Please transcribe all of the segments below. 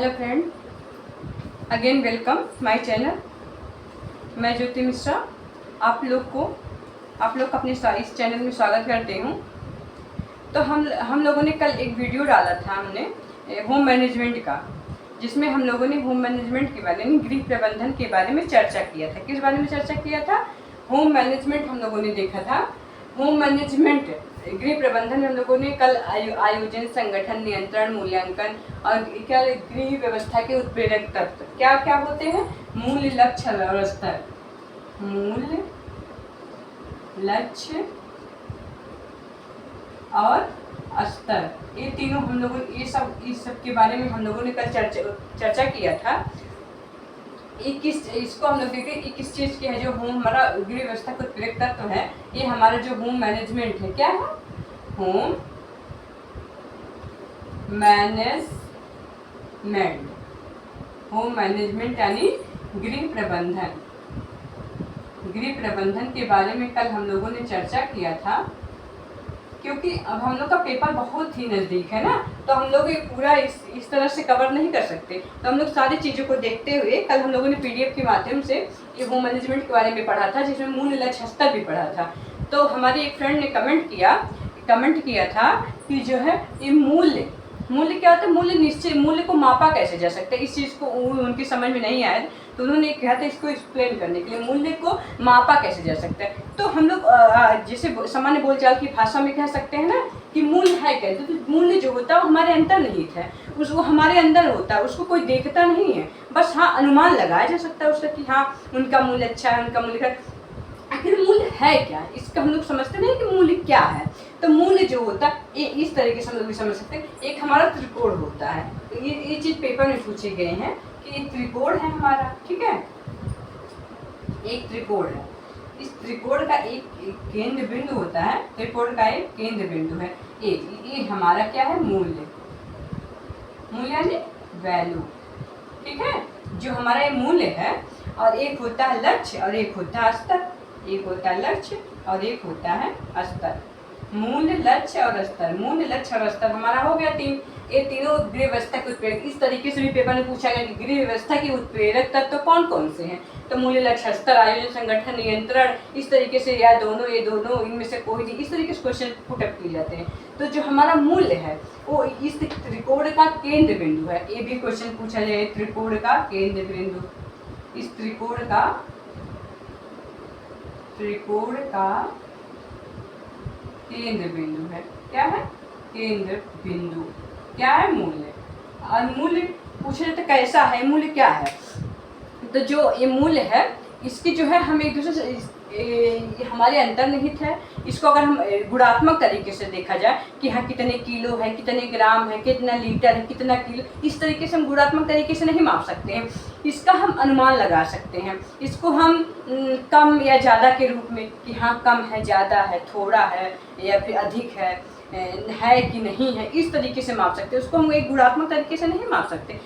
Hello friend, again welcome my channel. मैं ज्योति मिश्रा आप लोग का अपने इस चैनल में स्वागत करती हूँ। तो हम लोगों ने कल एक वीडियो डाला था हमने होम मैनेजमेंट का, जिसमें हम लोगों ने होम मैनेजमेंट के बारे में, गृह प्रबंधन के बारे में चर्चा किया था। किस बारे में चर्चा किया था? होम मैनेजमेंट हम लोगों ने देखा था। होम मैनेजमेंट गृह प्रबंधन में हम लोगों ने कल आयोजन, संगठन, नियंत्रण, मूल्यांकन और क्या गृह व्यवस्था के उत्प्रेरक तत्व क्या क्या होते हैं? मूल्य, लक्ष्य और स्तर। मूल्य, लक्ष्य और स्तर, ये तीनों हम लोगों ने इस सब के बारे में हम लोगों ने कल चर्चा किया था। इसको हम लोग देखें, ये किस चीज़ की है? जो होम हमारा गृह व्यवस्था का उत्प्रेरक तत्व है, ये हमारा जो होम मैनेजमेंट है। क्या है? Home management. होम मैनेजमेंट यानी गृह प्रबंधन। गृह प्रबंधन के बारे में कल हम लोगों ने चर्चा किया था, क्योंकि अब हम लोग का पेपर बहुत ही नज़दीक है ना, तो हम लोग ये पूरा इस तरह से कवर नहीं कर सकते। तो हम लोग सारी चीज़ों को देखते हुए कल हम लोगों ने पीडीएफ के माध्यम से ये होम मैनेजमेंट के बारे में पढ़ा था, जिसमें मूल्य, लक्ष्य, स्तर भी पढ़ा था। तो हमारी एक फ्रेंड ने कमेंट किया था कि जो है ये मूल्य क्या होता है? मूल्य निश्चय, मूल्य को मापा कैसे जा सकता है? इस चीज़ को उनकी समझ में नहीं आया, तो उन्होंने कहा था इसको एक्सप्लेन करने के लिए, मूल्य को मापा कैसे जा सकता है। तो हम लोग जैसे सामान्य बोलचाल की भाषा में कह सकते हैं ना कि मूल्य है कैसे? तो मूल्य जो होता है वो हमारे अंतर्निहित है, उसको हमारे अंदर होता है, उसको कोई देखता नहीं है। बस हाँ, अनुमान लगाया जा सकता है उसका कि हाँ उनका मूल्य अच्छा है, उनका मूल्य। आखिर मूल्य है क्या? इसका हम लोग समझते नहीं कि मूल्य क्या है। तो मूल्य जो होता है ये इस तरीके से हम लोग भी समझ सकते हैं। एक हमारा त्रिकोण होता है, ये चीज़ पेपर में पूछे गए हैं कि एक त्रिकोण है हमारा, ठीक है? एक त्रिकोण है, इस त्रिकोण का एक केंद्र बिंदु होता है, त्रिकोण का एक केंद्र बिंदु है। ये हमारा क्या है? मूल्य। मूल्य यानी वैल्यू, ठीक है? जो हमारा ये मूल्य है, और एक होता है लक्ष्य और एक होता है स्तर। एक होता है लक्ष्य और एक होता है स्तर। मूल्य, लक्ष्य और स्तर। मूल्य, लक्ष्य और स्तर हमारा हो गया तीन। ये तीनों गृह व्यवस्था के उत्प्रेरक। इस तरीके से भी पेपर में पूछा गया कि गृह व्यवस्था के उत्प्रेरक तत्व कौन कौन से हैं? तो मूल्य, लक्ष्य, स्तर, आयोजन, संगठन, नियंत्रण, इस तरीके से, या दोनों, ये दोनों, इनमें से कोई नहीं, इस तरीके से क्वेश्चन पुटअप किए जाते हैं। तो जो हमारा मूल्य है वो इस त्रिकोण का केंद्र बिंदु है। ये भी क्वेश्चन पूछा जाए, त्रिकोण का केंद्र बिंदु। इस त्रिकोण का केंद्र बिंदु है। क्या है? केंद्र बिंदु। क्या है? मूल्य। और मूल्य पूछे तो कैसा है? मूल्य क्या है? तो जो ये मूल्य है, इसकी जो है हम एक दूसरे से हमारे अंतर्निहित है। इसको अगर हम गुणात्मक तरीके से देखा जाए कि हाँ कितने किलो है, कितने ग्राम है, कितना लीटर है, कितना किलो, इस तरीके से हम गुणात्मक तरीके से नहीं माप सकते हैं। इसका हम अनुमान लगा सकते हैं। इसको हम कम या ज़्यादा के रूप में कि हाँ कम है, ज़्यादा है, थोड़ा है या फिर अधिक है कि नहीं है, इस तरीके से माप सकते हैं। उसको हम एक गुणात्मक तरीके से नहीं माप सकते।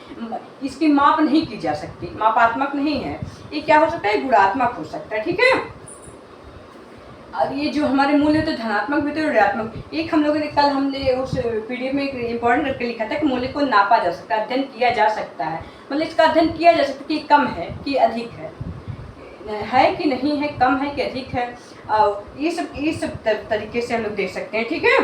इसकी माप नहीं की जा सकती, मापात्मक नहीं है। ये क्या हो सकता है? गुणात्मक हो सकता है, ठीक है? और ये जो हमारे मूल्य तो धनात्मक भी थे, ऋणात्मक। एक हम लोगों ने कल हमने उस पीडीएफ में एक इम्पोर्टेंट करके लिखा था कि मूल्य को नापा जा सकता है, अध्ययन किया जा सकता है। मतलब इसका अध्ययन किया जा सकता है कि कम है कि अधिक है कि नहीं है, कम है कि अधिक है। और ये सब तरीके से हम लोग देख सकते हैं, ठीक है?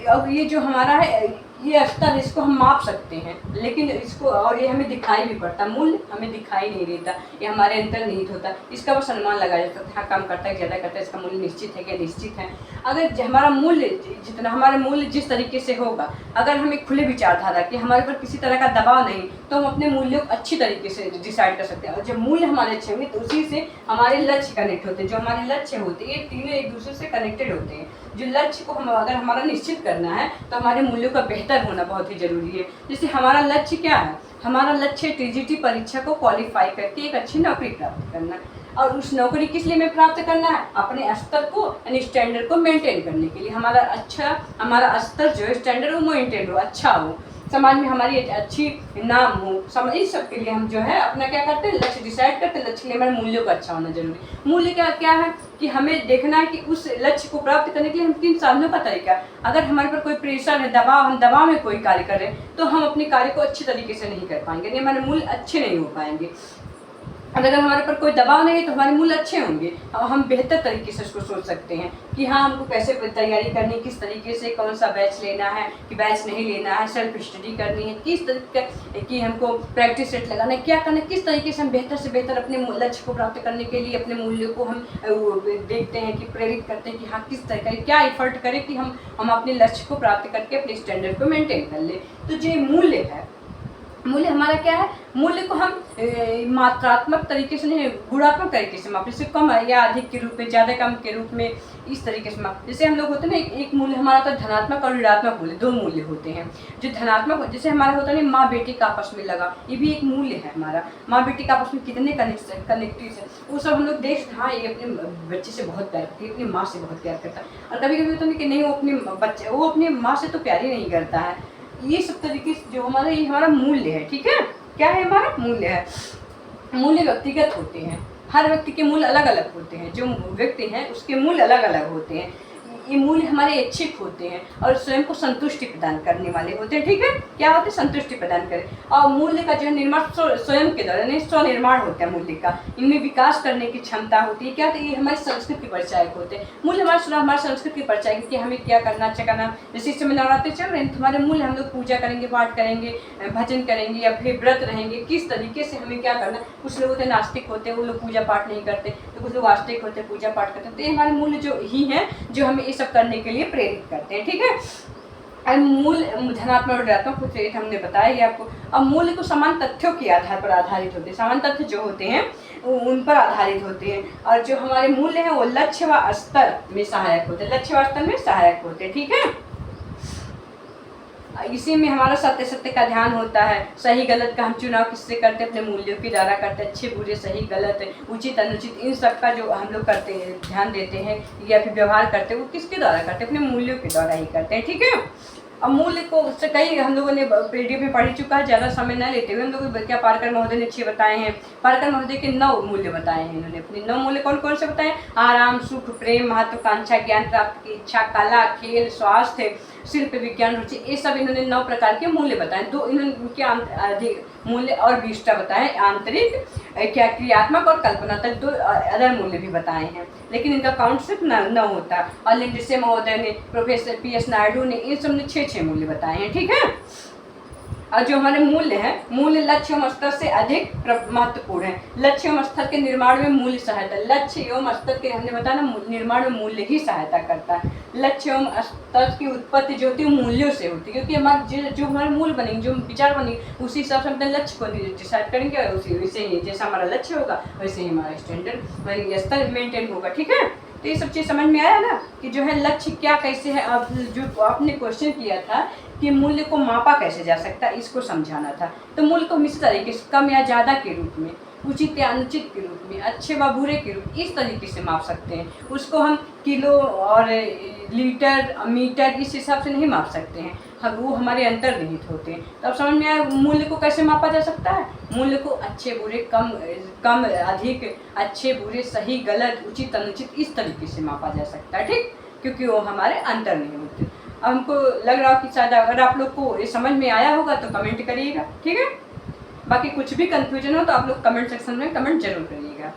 अब ये जो हमारा है, ये स्तर, इसको हम माप सकते हैं, लेकिन इसको, और ये हमें दिखाई भी पड़ता, मूल्य हमें दिखाई नहीं देता, ये हमारे अंतर्निहित होता। इसका बस अनुमान लगाया जाता है, हाँ कम करता है, ज़्यादा करता है, इसका मूल्य निश्चित है क्या? निश्चित है। अगर हमारा मूल्य जितना, हमारा मूल्य जिस तरीके से होगा, अगर हम एक खुले विचारधारा कि हमारे पर किसी तरह का दबाव नहीं, तो हम अपने मूल्यों को अच्छी तरीके से डिसाइड कर सकते हैं। और जब मूल्य हमारे अच्छे होंगे तो उसी से हमारे लक्ष्य कनेक्ट होते हैं। जो हमारे लक्ष्य होते हैं, ये तीनों एक दूसरे से कनेक्टेड होते हैं। जो लक्ष्य को हम अगर हमारा निश्चित करना है, तो हमारे मूल्यों का बेहतर होना बहुत ही जरूरी है। जैसे हमारा लक्ष्य क्या है? हमारा लक्ष्य टीजीटी परीक्षा को क्वालिफाई करके एक अच्छी नौकरी प्राप्त करना। और उस नौकरी किस लिए में प्राप्त करना है? अपने स्तर को यानी स्टैंडर्ड को मेंटेन करने के लिए। हमारा स्तर जो है, स्टैंडर्ड वो मेंटेन हो, अच्छा हो, समाज में हमारी एक अच्छी नाम हो, समझ इस सब के लिए हम जो है अपना क्या करते हैं, लक्ष्य डिसाइड करते हैं। लक्ष्य के लिए हमारे मूल्यों का अच्छा होना जरूरी। मूल्य क्या क्या है कि हमें देखना है कि उस लक्ष्य को प्राप्त करने के लिए हम किन साधनों का तरीका है। अगर हमारे पर कोई प्रेशर है, दबाव, हम दबाव में कोई कार्य कर रहे हैं तो हम अपने कार्य को अच्छे तरीके से नहीं कर पाएंगे, नहीं हमारे मूल्य अच्छे नहीं हो पाएंगे। और अगर हमारे पर कोई दबाव नहीं है तो हमारे मूल्य अच्छे होंगे और हम बेहतर तरीके से उसको सोच सकते हैं कि हाँ हमको कैसे तैयारी करनी, किस तरीके से कौन सा बैच लेना है कि बैच नहीं लेना है, सेल्फ स्टडी करनी है, किस तरीके की हमको प्रैक्टिस सेट लगाना है, क्या करना है, किस तरीके से हम बेहतर से बेहतर अपने लक्ष्य को प्राप्त करने के लिए अपने मूल्यों को हम देखते हैं कि प्रेरित करते हैं कि हाँ किस तरह का क्या एफर्ट करें कि हम अपने लक्ष्य को प्राप्त करके अपने स्टैंडर्ड को मेंटेन कर ले। तो जो मूल्य है, मूल्य हमारा क्या है, मूल्य को हम मात्रात्मक तरीके से नहीं, गुणात्मक तरीके से माप, जैसे कम या अधिक के रूप में, ज़्यादा कम के रूप में, इस तरीके से माप। जैसे हम लोग होते हैं ना, एक मूल्य हमारा होता है धनात्मक और ऋणात्मक मूल्य, दो मूल्य होते हैं। जो धनात्मक जैसे हमारा होता है ना, माँ बेटी का आपस में लगा, ये भी एक मूल्य है हमारा। माँ बेटी का आपस में कितने कनेक्टिव है वो सब हम लोग देख, हाँ ये अपने बच्चे से बहुत प्यार करती है, अपनी माँ से बहुत प्यार करता है। और कभी कभी होता है कि नहीं वो अपनी माँ से तो प्यार ही नहीं करता है। ये सब तरीके से जो हमारा, ये हमारा मूल्य है। ठीक है, क्या है हमारा मूल्य है। मूल्य व्यक्तिगत होते हैं, हर व्यक्ति के मूल्य अलग अलग होते हैं। जो व्यक्ति हैं उसके मूल्य अलग अलग होते हैं। ये मूल्य हमारे इच्छित होते हैं और स्वयं को संतुष्टि प्रदान करने वाले होते हैं। ठीक है, क्या होते हैं, संतुष्टि प्रदान करें। और मूल्य का जो है निर्माण स्वयं के द्वारा, नहीं स्वनिर्माण होता है मूल्य का। इनमें विकास करने की क्षमता होती है। क्या होती है, ये हमारी संस्कृति के परिचायक होते हैं। मूल्य हमारी संस्कृति के परिचायक कि हमें क्या करना, अच्छा करना। जैसे इस समय नवरात्रि चल रहे हैं, तुम्हारे मूल्य हम लोग पूजा करेंगे, पाठ करेंगे, भजन करेंगे या फिर व्रत रहेंगे, किस तरीके से हमें क्या करना। कुछ लोग होते हैं नास्तिक होते हैं, वो लोग पूजा पाठ नहीं करते, तो कुछ लोग आस्तिक होते हैं, पूजा पाठ करते हैं। तो ये हमारे मूल्य जो ही हैं जो हमें सब करने के लिए प्रेरित करते हैं। ठीक है, मूल धनात्मक और ऋणात्मक कुछ हमने बताया ही आपको। अब मूल्य को समान तथ्यों के आधार पर आधारित होते हैं। समान तथ्य जो होते हैं उन पर आधारित होते हैं। और जो हमारे मूल्य हैं वो लक्ष्य व स्तर में सहायक होते हैं, लक्ष्य व स्तर में सहायक होते हैं। ठीक है, इसी में हमारा सत्य का ध्यान होता है। सही गलत का हम चुनाव किससे करते हैं, अपने मूल्यों के द्वारा करते हैं। अच्छे बुरे, सही गलत, उचित अनुचित, इन सब का जो हम लोग करते हैं, ध्यान देते हैं या फिर व्यवहार करते हैं, वो किसके द्वारा करते हैं, अपने मूल्यों के द्वारा ही करते हैं। ठीक है, अब मूल्य को उससे कई हम लोगों ने पीडीएफ में पढ़ चुका है, ज़्यादा समय न लेते हुए हम लोग क्या पारकर महोदय ने अच्छे बताए हैं। पारकर महोदय के 9 मूल्य बताए हैं इन्होंने। अपने 9 मूल्य कौन कौन से बताए, आराम, सुख, प्रेम, महत्वाकांक्षा, ज्ञान प्राप्त की इच्छा, कला, खेल, स्वास्थ्य, शिल्प, विज्ञान, रुचि, ये सब इन्होंने 9 प्रकार के मूल्य बताए। 2 इन्होंने उनके अधिक मूल्य और 20टा बताए, आंतरिक, क्या क्रियात्मक और कल्पना तक 2 अदर मूल्य भी बताए हैं, लेकिन इनका काउंट सिर्फ 9 होता। और लिंडसे महोदय ने, प्रोफेसर PS नायडू ने, इन सब ने 6 मूल्य बताए हैं। ठीक है, और जो हमारे मूल्य हैं, मूल्य लक्ष्य एवं स्तर से अधिक महत्वपूर्ण है। लक्ष्य एवं स्तर के निर्माण में मूल्य सहायता, लक्ष्य एवं स्तर के हमने बताया ना, निर्माण में मूल्य ही सहायता करता है। लक्ष्य एवं स्तर की उत्पत्ति जो होती है मूल्यों से होती है, क्योंकि हमारे जो हमारे मूल्य बनेंगे, जो विचार बनेंगे, उसी हिसाब से अपने लक्ष्य को डिसाइड करेंगे और उसी वैसे ही जैसा हमारा लक्ष्य होगा वैसे ही हमारा स्टैंडर्ड स्तर मेंटेन होगा। ठीक है, तो ये सब चीज़ समझ में आया ना कि जो है लक्ष्य क्या कैसे है। अब जो आपने क्वेश्चन किया था कि मूल्य को मापा कैसे जा सकता है, इसको समझाना था। तो मूल्य को हम इस तरीके से कम या ज़्यादा के रूप में, उचित या अनुचित के रूप में, अच्छे व बुरे के रूप, इस तरीके से माप सकते हैं। उसको हम किलो और लीटर, मीटर, इस हिसाब से नहीं माप सकते हैं, वो हमारे अंतर्निहित होते हैं। तो अब समझ में आया मूल्य को कैसे मापा जा सकता है। मूल्य को अच्छे बुरे, कम अधिक, अच्छे बुरे, सही गलत, उचित अनुचित, इस तरीके से मापा जा सकता है। ठीक, क्योंकि वो हमारे अंतर्निहित होते हैं। अब हमको लग रहा हो कि शायद अगर आप लोग को ये समझ में आया होगा तो कमेंट करिएगा। ठीक है, बाकी कुछ भी कंफ्यूजन हो तो आप लोग कमेंट सेक्शन में कमेंट जरूर करिएगा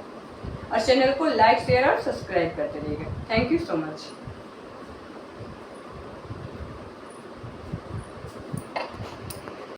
और चैनल को लाइक, शेयर और सब्सक्राइब करते रहिएगा। Thank you so much.